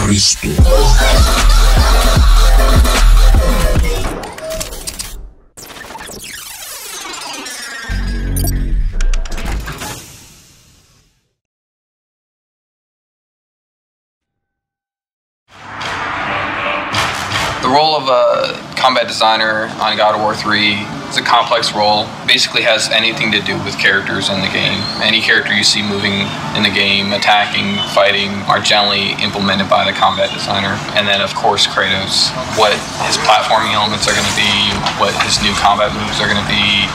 Cristo. The role of a combat designer on God of War 3 is a complex role. Basically has anything to do with characters in the game. Any character you see moving in the game, attacking, fighting, are generally implemented by the combat designer. And then of course Kratos, what his platforming elements are going to be, what his new combat moves are going to be,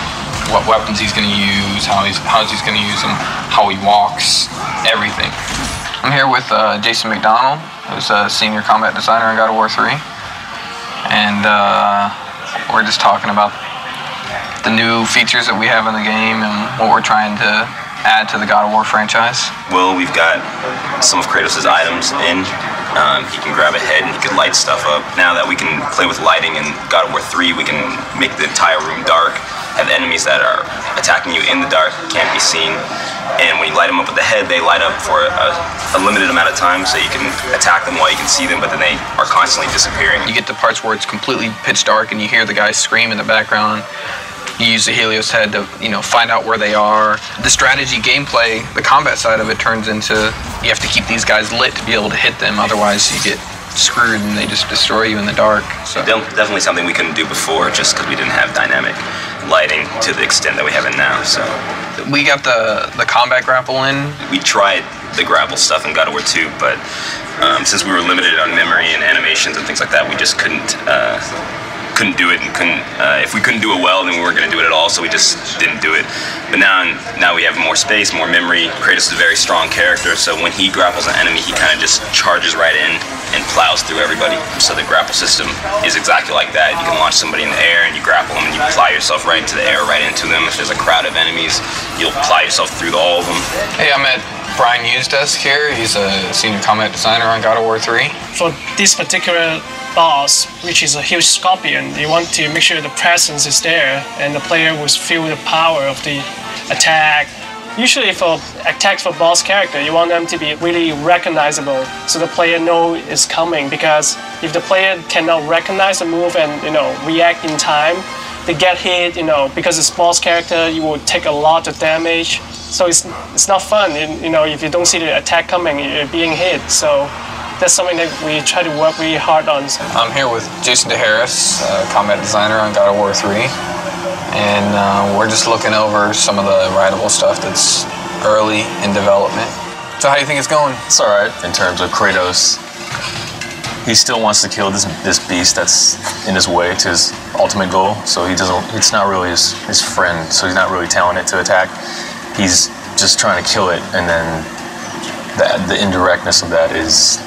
what weapons he's going to use, how he's going to use them, how he walks, everything. I'm here with Jason McDonald, who's a senior combat designer on God of War 3. And we're just talking about the new features that we have in the game and what we're trying to add to the God of War franchise. Well, we've got some of Kratos' items in. He can grab a head and he can light stuff up. Now that we can play with lighting in God of War 3, we can make the entire room dark, have enemies that are attacking you in the dark, can't be seen. And when you light them up with the head, they light up for a limited amount of time, so you can attack them while you can see them, but then they are constantly disappearing. You get the parts where it's completely pitch dark and you hear the guys scream in the background. You use the Helios head to, find out where they are. The strategy gameplay, the combat side of it turns into, you have to keep these guys lit to be able to hit them, otherwise you get screwed and they just destroy you in the dark. So definitely something we couldn't do before just because we didn't have dynamic lighting to the extent that we have it now. So we got the combat grapple in. We tried the grapple stuff in God of War 2, but since we were limited on memory and animations and things like that, we just couldn't do it, and if we couldn't do it well, then we weren't going to do it at all, so we just didn't do it. But now we have more space, more memory. Kratos is a very strong character, so when he grapples an enemy, he kind of just charges right in and plows through everybody. So the grapple system is exactly like that. You can launch somebody in the air and you grapple them and you ply yourself right into the air, right into them. If there's a crowd of enemies, you'll ply yourself through all of them. Hey, I'm at Brian Yu's desk here. He's a senior combat designer on God of War 3. For this particular boss, which is a huge scorpion, you want to make sure the presence is there and the player will feel the power of the attack. Usually for attacks for boss character, you want them to be really recognizable so the player know it's coming, because if the player cannot recognize the move and react in time, they get hit, because it's boss character, you will take a lot of damage. So it's not fun, if you don't see the attack coming, you're being hit. So that's something that we try to work really hard on. I'm here with Jason DeHarris, combat designer on God of War 3, and we're just looking over some of the writable stuff that's early in development. So how do you think it's going? It's all right in terms of Kratos. He still wants to kill this beast that's in his way to his ultimate goal, so it's not really his friend, so he's not really telling it to attack. He's just trying to kill it, and then the indirectness of that is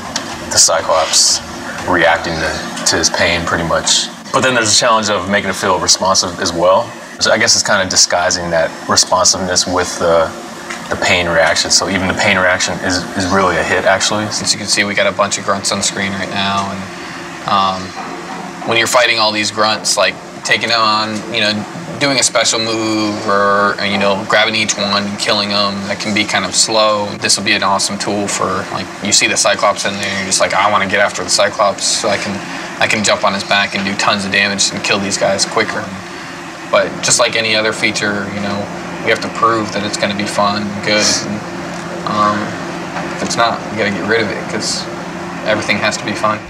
the Cyclops reacting to his pain, pretty much. But then there's a challenge of making it feel responsive as well. So I guess it's kind of disguising that responsiveness with the pain reaction. So even the pain reaction is really a hit, actually. As you can see, we got a bunch of grunts on screen right now, and when you're fighting all these grunts, like taking on, doing a special move or grabbing each one and killing them, that can be kind of slow. This will be an awesome tool for, like, you see the Cyclops in there and you're just like, I want to get after the Cyclops so I can jump on his back and do tons of damage and kill these guys quicker. But just like any other feature, we have to prove that it's going to be fun and good. And, if it's not, we got to get rid of it, because everything has to be fun.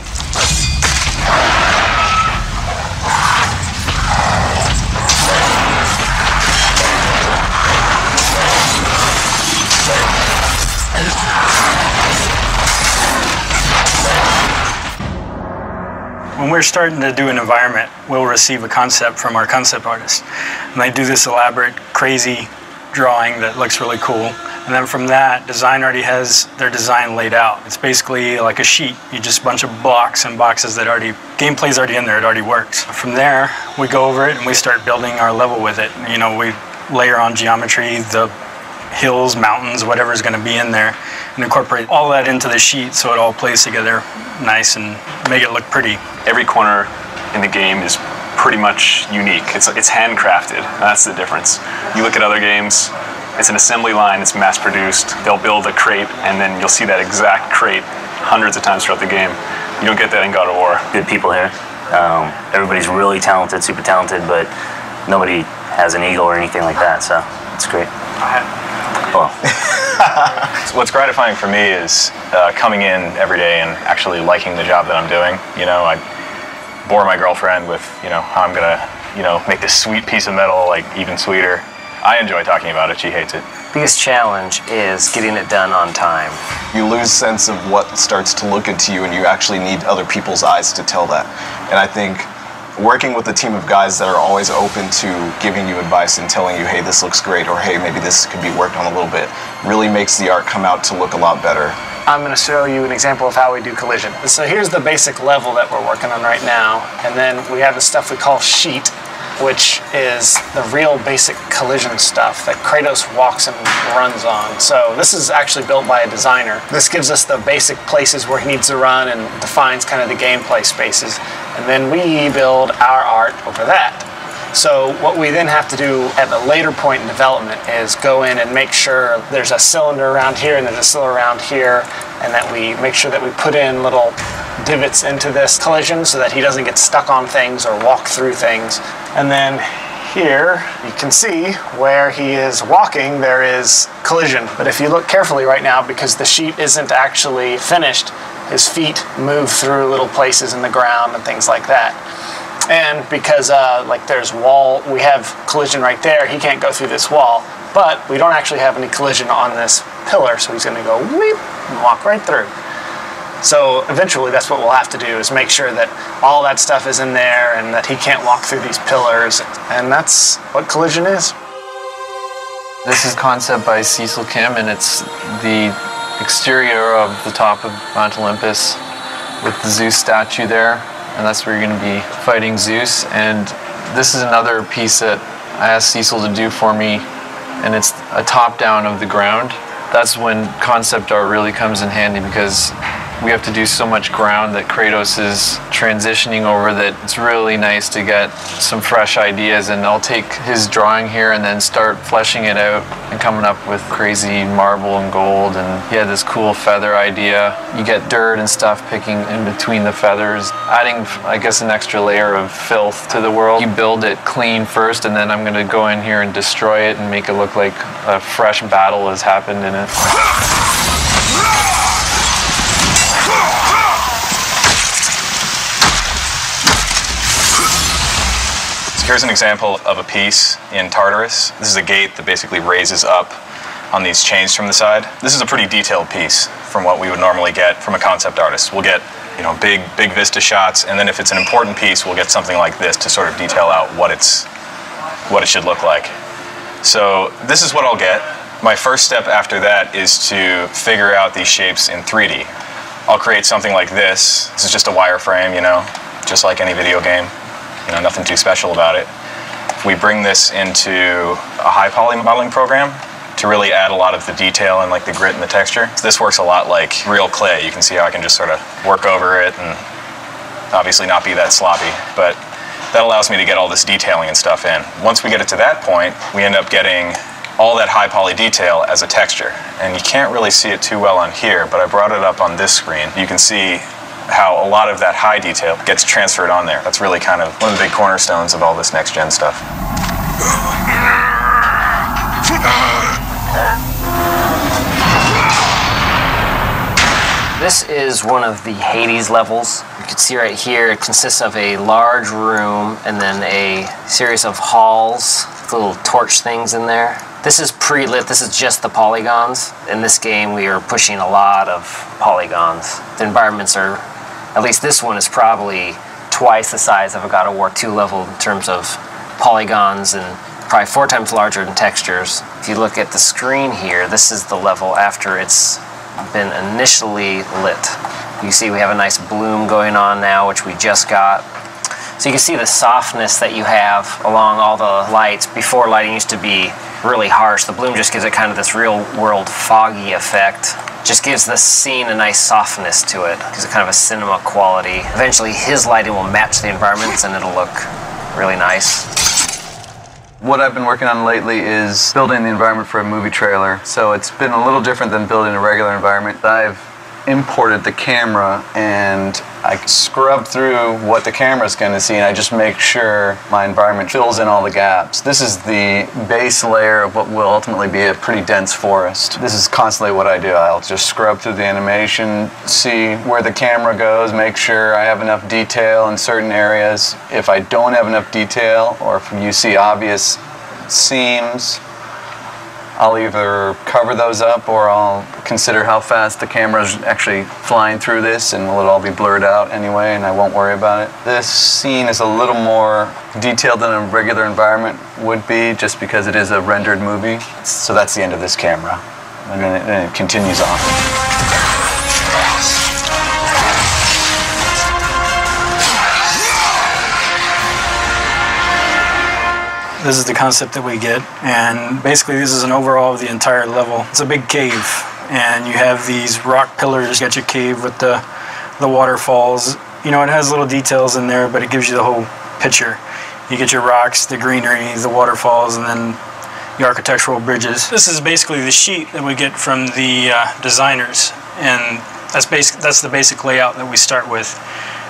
When we're starting to do an environment, we'll receive a concept from our concept artist. And they do this elaborate, crazy drawing that looks really cool. And then from that, design already has their design laid out. It's basically like a sheet. You just a bunch of blocks and boxes that gameplay's already in there, it already works. From there, we go over it and we start building our level with it. We layer on geometry, the hills, mountains, whatever's going to be in there, and incorporate all that into the sheet so it all plays together nice and make it look pretty. Every corner in the game is pretty much unique. It's handcrafted. That's the difference. You look at other games, it's an assembly line, it's mass produced. They'll build a crate and then you'll see that exact crate hundreds of times throughout the game. You don't get that in God of War. Good people here. Everybody's really talented, super talented, but nobody has an ego or anything like that, so it's great. Well. What's gratifying for me is coming in every day and actually liking the job that I'm doing. You know, I bore my girlfriend with, you know, how I'm gonna, you know, make this sweet piece of metal like even sweeter. I enjoy talking about it. She hates it. Biggest challenge is getting it done on time. You lose sense of what starts to look into you, and you actually need other people's eyes to tell that. And I think working with a team of guys that are always open to giving you advice and telling you, hey, this looks great, or hey, maybe this could be worked on a little bit, really makes the art come out to look a lot better. I'm going to show you an example of how we do collision. So here's the basic level that we're working on right now, and then we have the stuff we call sheet, which is the real basic collision stuff that Kratos walks and runs on. So this is actually built by a designer. This gives us the basic places where he needs to run and defines kind of the gameplay spaces. And then we build our art over that. So what we then have to do at a later point in development is go in and make sure there's a cylinder around here and there's a cylinder around here, and that we make sure that we put in little divots into this collision so that he doesn't get stuck on things or walk through things. And then here you can see where he is walking, there is collision. But if you look carefully right now, because the sheet isn't actually finished, his feet move through little places in the ground and things like that. And because like there's wall, we have collision right there, he can't go through this wall, but we don't actually have any collision on this pillar, so he's going to go weep and walk right through. So eventually that's what we'll have to do, is make sure that all that stuff is in there and that he can't walk through these pillars, and that's what collision is. This is concept by Cecil Kim, and it's the exterior of the top of Mount Olympus with the Zeus statue there. And that's where you're going to be fighting Zeus. And this is another piece that I asked Cecil to do for me, and it's a top-down of the ground. That's when concept art really comes in handy, because we have to do so much ground that Kratos is transitioning over that it's really nice to get some fresh ideas. And I'll take his drawing here and then start fleshing it out and coming up with crazy marble and gold. And he had this cool feather idea. You get dirt and stuff picking in between the feathers, adding, I guess, an extra layer of filth to the world. You build it clean first, and then I'm going to go in here and destroy it and make it look like a fresh battle has happened in it. Here's an example of a piece in Tartarus. This is a gate that basically raises up on these chains from the side. This is a pretty detailed piece from what we would normally get from a concept artist. We'll get, you know, big vista shots, and then if it's an important piece, we'll get something like this to sort of detail out what it should look like. So this is what I'll get. My first step after that is to figure out these shapes in 3D. I'll create something like this. This is just a wireframe, you know, just like any video game. You know, nothing too special about it. We bring this into a high poly modeling program to really add a lot of the detail and like the grit and the texture. This works a lot like real clay. You can see how I can just sort of work over it and obviously not be that sloppy, but that allows me to get all this detailing and stuff in. Once we get it to that point, we end up getting all that high poly detail as a texture. And you can't really see it too well on here, but I brought it up on this screen. You can see how a lot of that high detail gets transferred on there. That's really kind of one of the big cornerstones of all this next-gen stuff. This is one of the Hades levels. You can see right here, it consists of a large room and then a series of halls with little torch things in there. This is pre-lit, this is just the polygons. In this game, we are pushing a lot of polygons. The environments are, at least this one is probably twice the size of a God of War 2 level in terms of polygons, and probably 4 times larger in textures. If you look at the screen here, this is the level after it's been initially lit. You see we have a nice bloom going on now, which we just got. So you can see the softness that you have along all the lights. Before, lighting used to be really harsh. The bloom just gives it kind of this real world foggy effect. Just gives the scene a nice softness to it. Gives it kind of a cinema quality. Eventually his lighting will match the environments and it'll look really nice. What I've been working on lately is building the environment for a movie trailer. So it's been a little different than building a regular environment. I've imported the camera and I scrubbed through what the camera's going to see, and I just make sure my environment fills in all the gaps. This is the base layer of what will ultimately be a pretty dense forest. This is constantly what I do. I'll just scrub through the animation, see where the camera goes, make sure I have enough detail in certain areas. If I don't have enough detail, or if you see obvious seams, I'll either cover those up or I'll consider how fast the camera's actually flying through this, and will it all be blurred out anyway and I won't worry about it. This scene is a little more detailed than a regular environment would be, just because it is a rendered movie. So that's the end of this camera, and then it continues on. This is the concept that we get, and basically this is an overall of the entire level. It's a big cave, and you have these rock pillars. You got your cave with the waterfalls. You know, it has little details in there, but it gives you the whole picture. You get your rocks, the greenery, the waterfalls, and then the architectural bridges. This is basically the sheet that we get from the designers, and that's the basic layout that we start with.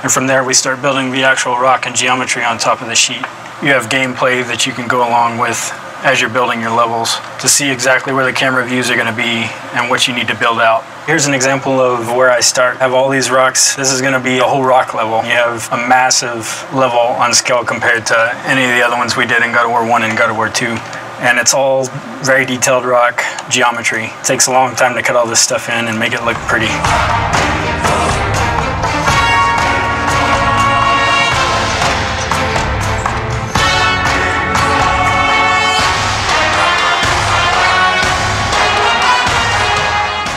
And from there we start building the actual rock and geometry on top of the sheet. You have gameplay that you can go along with as you're building your levels to see exactly where the camera views are going to be and what you need to build out. Here's an example of where I start. I have all these rocks. This is going to be a whole rock level. You have a massive level on scale compared to any of the other ones we did in God of War 1 and God of War 2. And it's all very detailed rock geometry. It takes a long time to cut all this stuff in and make it look pretty.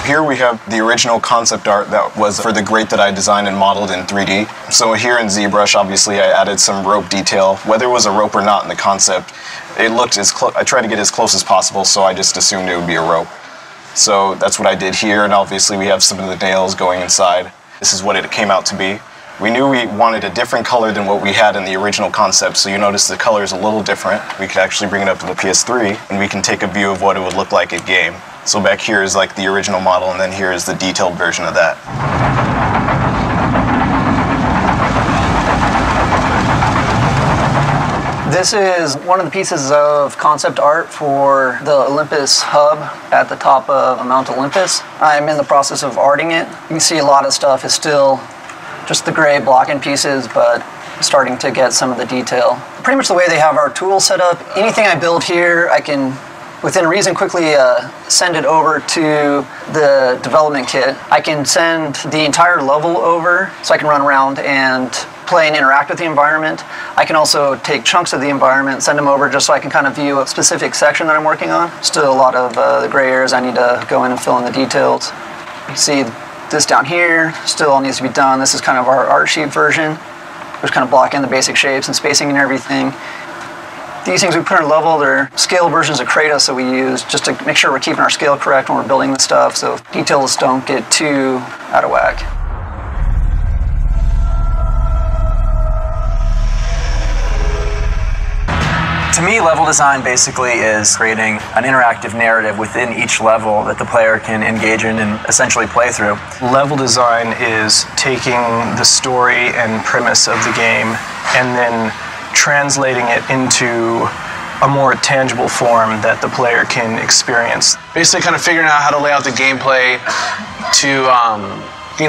Here we have the original concept art that was for the grate that I designed and modeled in 3D. So here in ZBrush, obviously, I added some rope detail. Whether it was a rope or not in the concept, it looked as close. I tried to get as close as possible, so I just assumed it would be a rope. So that's what I did here, and obviously we have some of the nails going inside. This is what it came out to be. We knew we wanted a different color than what we had in the original concept, so you notice the color is a little different. We could actually bring it up to the PS3, and we can take a view of what it would look like at game. So back here is like the original model, and then here is the detailed version of that. This is one of the pieces of concept art for the Olympus hub at the top of Mount Olympus. I'm in the process of arting it. You can see a lot of stuff is still just the gray blocking pieces, but starting to get some of the detail. Pretty much the way they have our tools set up, anything I build here, I can within reason quickly send it over to the development kit. I can send the entire level over so I can run around and play and interact with the environment. I can also take chunks of the environment, send them over just so I can kind of view a specific section that I'm working on. Still a lot of the gray areas I need to go in and fill in the details. You see this down here still all needs to be done. This is kind of our art sheet version, which kind of block in the basic shapes and spacing and everything. These things we put in our level, they're scale versions of Kratos that we use just to make sure we're keeping our scale correct when we're building the stuff, so details don't get too out of whack. To me, level design basically is creating an interactive narrative within each level that the player can engage in and essentially play through. Level design is taking the story and premise of the game and then translating it into a more tangible form that the player can experience. Basically kind of figuring out how to lay out the gameplay to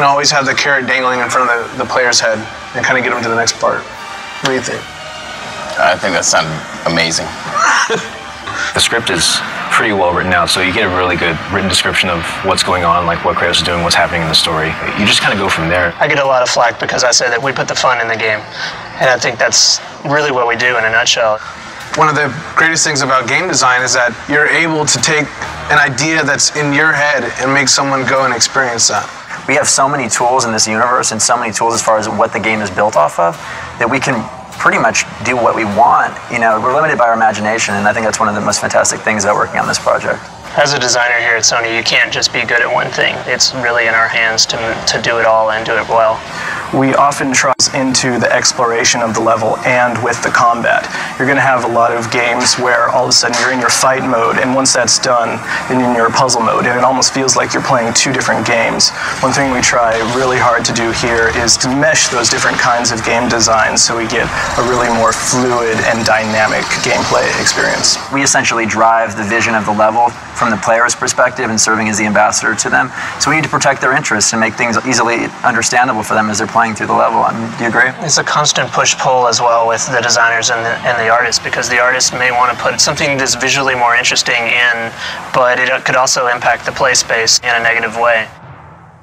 always have the carrot dangling in front of the player's head and kind of get them to the next part. What do you think? I think that sounded amazing. The script is pretty well written out, so you get a really good written description of what's going on, like what Kratos is doing, what's happening in the story. You just kind of go from there. I get a lot of flack because I say that we put the fun in the game, and I think that's really what we do in a nutshell. One of the greatest things about game design is that you're able to take an idea that's in your head and make someone go and experience that. We have so many tools in this universe and so many tools as far as what the game is built off of that we can pretty much do what we want. We're limited by our imagination, and I think that's one of the most fantastic things about working on this project. As a designer here at Sony, you can't just be good at one thing. It's really in our hands to do it all and do it well. we often try into the exploration of the level and with the combat. You're going to have a lot of games where all of a sudden you're in your fight mode, and once that's done, then you're in your puzzle mode, and it almost feels like you're playing two different games. One thing we try really hard to do here is to mesh those different kinds of game designs so we get a really more fluid and dynamic gameplay experience. We essentially drive the vision of the level from the player's perspective and serving as the ambassador to them. So we need to protect their interests and make things easily understandable for them as they're playing through the level. Do you agree? It's a constant push-pull as well with the designers and the artists, because the artist may want to put something that's visually more interesting in, but it could also impact the play space in a negative way.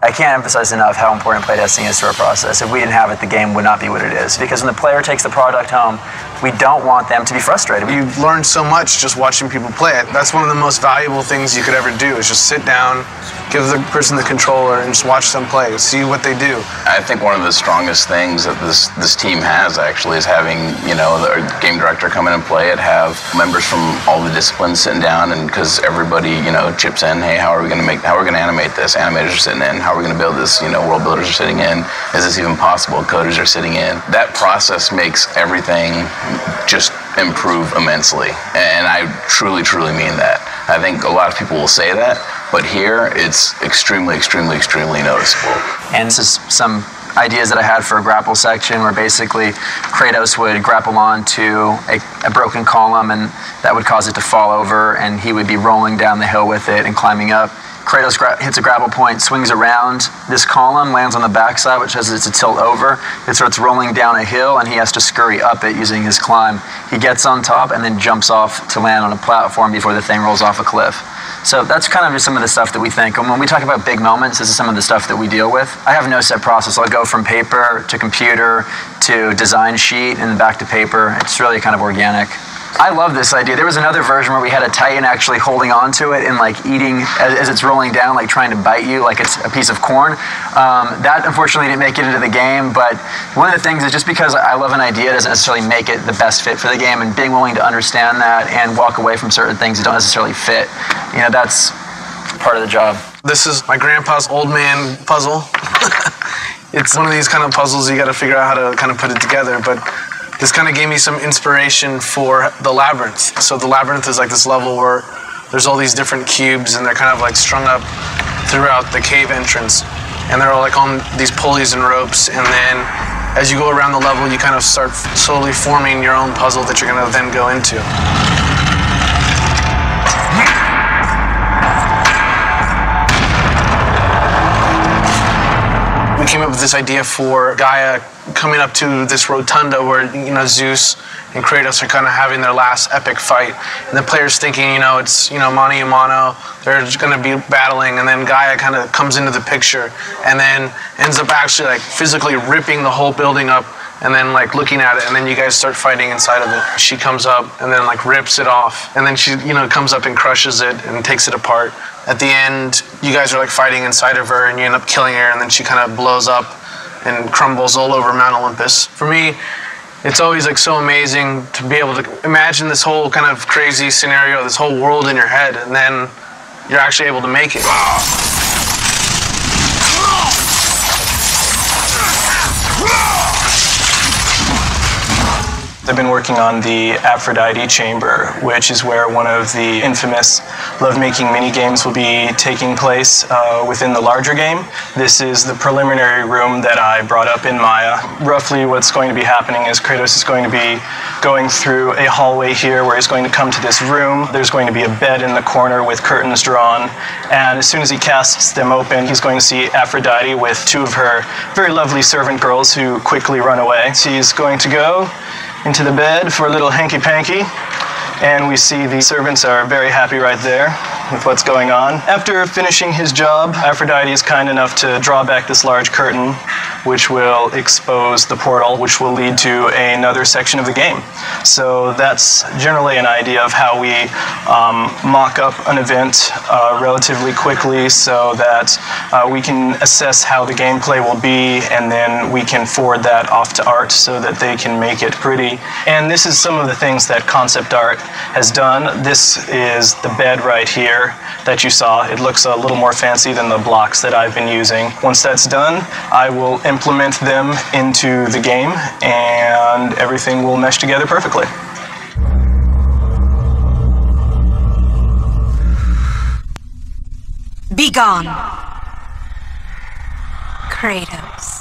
I can't emphasize enough how important playtesting is to our process. If we didn't have it, the game would not be what it is. Because when the player takes the product home, we don't want them to be frustrated. You learn so much just watching people play it. That's one of the most valuable things you could ever do, is just sit down, give the person the controller, and just watch them play, see what they do. I think one of the strongest things that this team has actually is having, you know, the game director come in and play it, have members from all the disciplines sitting down, and because everybody, you know, chips in, hey, how are we going to animate this? Animators are sitting in. How are we going to build this? You know, world builders are sitting in. Is this even possible? Coders are sitting in. That process makes everything just improve immensely, and I truly, truly mean that. I think a lot of people will say that, but here it's extremely, extremely, extremely noticeable. And this is some ideas that I had for a grapple section where basically Kratos would grapple onto a broken column, and that would cause it to fall over, and he would be rolling down the hill with it and climbing up. Kratos hits a grapple point, swings around this column, lands on the backside, which has it to tilt over. It starts rolling down a hill, and he has to scurry up it using his climb. He gets on top and then jumps off to land on a platform before the thing rolls off a cliff. So that's kind of just some of the stuff that we think. And when we talk about big moments, this is some of the stuff that we deal with. I have no set process. I'll go from paper to computer to design sheet and back to paper. It's really kind of organic. I love this idea. There was another version where we had a Titan actually holding on to it and like eating as it's rolling down, like trying to bite you like it's a piece of corn. That unfortunately didn't make it into the game, but one of the things is just because I love an idea doesn't necessarily make it the best fit for the game, and being willing to understand that and walk away from certain things that don't necessarily fit, you know, that's part of the job. This is my grandpa's old man puzzle. It's one of these kind of puzzles you got to figure out how to kind of put it together, but this kind of gave me some inspiration for the labyrinth. So the labyrinth is like this level where there's all these different cubes, and they're kind of like strung up throughout the cave entrance, and they're all like on these pulleys and ropes, and then as you go around the level you kind of start slowly forming your own puzzle that you're going to then go into. We came up with this idea for Gaia coming up to this rotunda where, you know, Zeus and Kratos are kind of having their last epic fight, and the player's thinking, you know, it's, you know, mano a mano, they're just going to be battling, and then Gaia kind of comes into the picture and then ends up actually like physically ripping the whole building up and then like looking at it, and then you guys start fighting inside of it. She comes up and then like rips it off, and then she, you know, comes up and crushes it and takes it apart. At the end, you guys are like fighting inside of her, and you end up killing her, and then she kind of blows up and crumbles all over Mount Olympus. For me, it's always like so amazing to be able to imagine this whole kind of crazy scenario, this whole world in your head, and then you're actually able to make it. I've been working on the Aphrodite chamber, which is where one of the infamous lovemaking mini-games will be taking place within the larger game. This is the preliminary room that I brought up in Maya. Roughly what's going to be happening is Kratos is going to be going through a hallway here where he's going to come to this room. There's going to be a bed in the corner with curtains drawn, and as soon as he casts them open, he's going to see Aphrodite with two of her very lovely servant girls who quickly run away. She's going to go into the bed for a little hanky-panky, and we see the servants are very happy right there with what's going on. After finishing his job, Aphrodite is kind enough to draw back this large curtain, which will expose the portal, which will lead to another section of the game. So that's generally an idea of how we mock up an event relatively quickly so that we can assess how the gameplay will be, and then we can forward that off to art so that they can make it pretty. And this is some of the things that concept art has done. This is the bed right here. layer that you saw. It looks a little more fancy than the blocks that I've been using. Once that's done, I will implement them into the game and everything will mesh together perfectly. Be gone, Kratos.